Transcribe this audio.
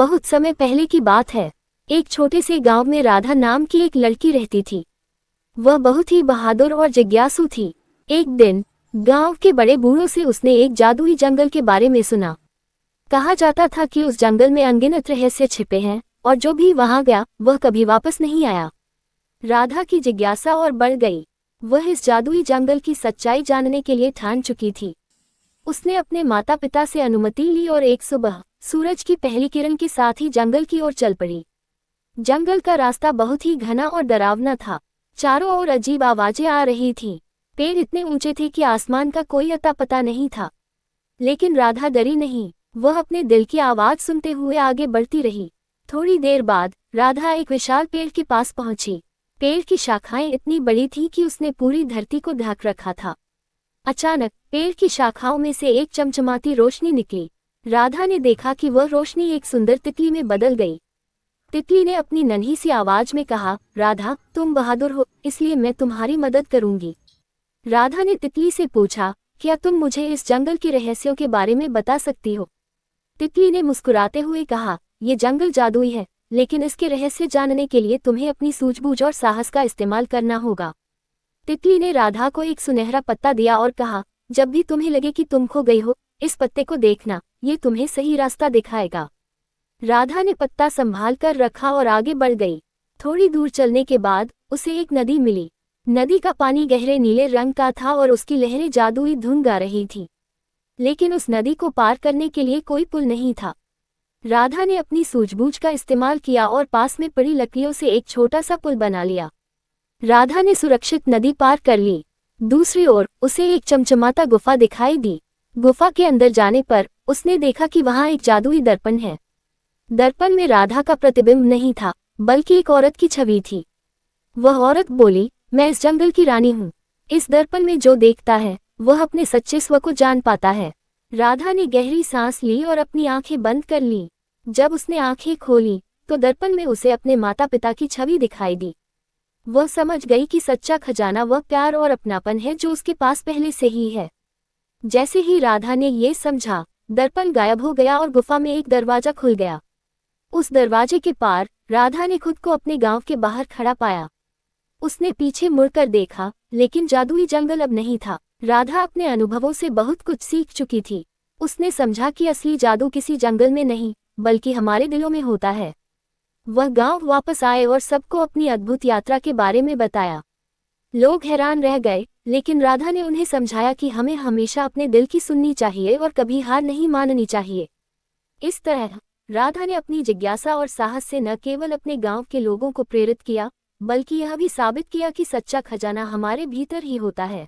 बहुत समय पहले की बात है। एक छोटे से गांव में राधा नाम की एक लड़की रहती थी। वह बहुत ही बहादुर और जिज्ञासु थी। एक दिन गांव के बड़े बूढ़ों से उसने एक जादुई जंगल के बारे में सुना। कहा जाता था कि उस जंगल में अनगिनत रहस्य छिपे हैं और जो भी वहां गया वह कभी वापस नहीं आया। राधा की जिज्ञासा और बढ़ गई। वह इस जादुई जंगल की सच्चाई जानने के लिए ठान चुकी थी। उसने अपने माता पिता से अनुमति ली और एक सुबह सूरज की पहली किरण के साथ ही जंगल की ओर चल पड़ी। जंगल का रास्ता बहुत ही घना और डरावना था। चारों ओर अजीब आवाजें आ रही थीं। पेड़ इतने ऊंचे थे कि आसमान का कोई अता पता नहीं था। लेकिन राधा डरी नहीं। वह अपने दिल की आवाज सुनते हुए आगे बढ़ती रही। थोड़ी देर बाद राधा एक विशाल पेड़ के पास पहुंची। पेड़ की शाखाएं इतनी बड़ी थीं कि उसने पूरी धरती को ढक रखा था। अचानक पेड़ की शाखाओं में से एक चमचमाती रोशनी निकली। राधा ने देखा कि वह रोशनी एक सुंदर तितली में बदल गई। तितली ने अपनी नन्ही सी आवाज में कहा, राधा तुम बहादुर हो, इसलिए मैं तुम्हारी मदद करूंगी। राधा ने तितली से पूछा, क्या तुम मुझे इस जंगल के रहस्यों के बारे में बता सकती हो? तितली ने मुस्कुराते हुए कहा, ये जंगल जादुई है, लेकिन इसके रहस्य जानने के लिए तुम्हें अपनी सूझबूझ और साहस का इस्तेमाल करना होगा। तितली ने राधा को एक सुनहरा पत्ता दिया और कहा, जब भी तुम्हें लगे कि तुम खो गई हो, इस पत्ते को देखना, ये तुम्हें सही रास्ता दिखाएगा। राधा ने पत्ता संभाल कर रखा और आगे बढ़ गई। थोड़ी दूर चलने के बाद उसे एक नदी मिली। नदी का पानी गहरे नीले रंग का था और उसकी लहरें जादुई धुन गा रही थी। लेकिन उस नदी को पार करने के लिए कोई पुल नहीं था। राधा ने अपनी सूझबूझ का इस्तेमाल किया और पास में पड़ी लकड़ियों से एक छोटा सा पुल बना लिया। राधा ने सुरक्षित नदी पार कर ली। दूसरी ओर उसे एक चमचमाता गुफा दिखाई दी। गुफा के अंदर जाने पर उसने देखा कि वहां एक जादुई दर्पण है। दर्पण में राधा का प्रतिबिंब नहीं था, बल्कि एक औरत की छवि थी। वह औरत बोली, मैं इस जंगल की रानी हूँ। इस दर्पण में जो देखता है वह अपने सच्चे स्व को जान पाता है। राधा ने गहरी सांस ली और अपनी आंखें बंद कर लीं। जब उसने आंखें खोली तो दर्पण में उसे अपने माता पिता की छवि दिखाई दी। वह समझ गई कि सच्चा खजाना वह प्यार और अपनापन है जो उसके पास पहले से ही है। जैसे ही राधा ने ये समझा, दर्पण गायब हो गया और गुफा में एक दरवाजा खुल गया। उस दरवाजे के पार राधा ने खुद को अपने गांव के बाहर खड़ा पाया। उसने पीछे मुड़कर देखा, लेकिन जादुई जंगल अब नहीं था। राधा अपने अनुभवों से बहुत कुछ सीख चुकी थी। उसने समझा कि असली जादू किसी जंगल में नहीं, बल्कि हमारे दिलों में होता है। वह गांव वापस आए और सबको अपनी अद्भुत यात्रा के बारे में बताया। लोग हैरान रह गए, लेकिन राधा ने उन्हें समझाया कि हमें हमेशा अपने दिल की सुननी चाहिए और कभी हार नहीं माननी चाहिए। इस तरह राधा ने अपनी जिज्ञासा और साहस से न केवल अपने गांव के लोगों को प्रेरित किया, बल्कि यह भी साबित किया कि सच्चा खजाना हमारे भीतर ही होता है।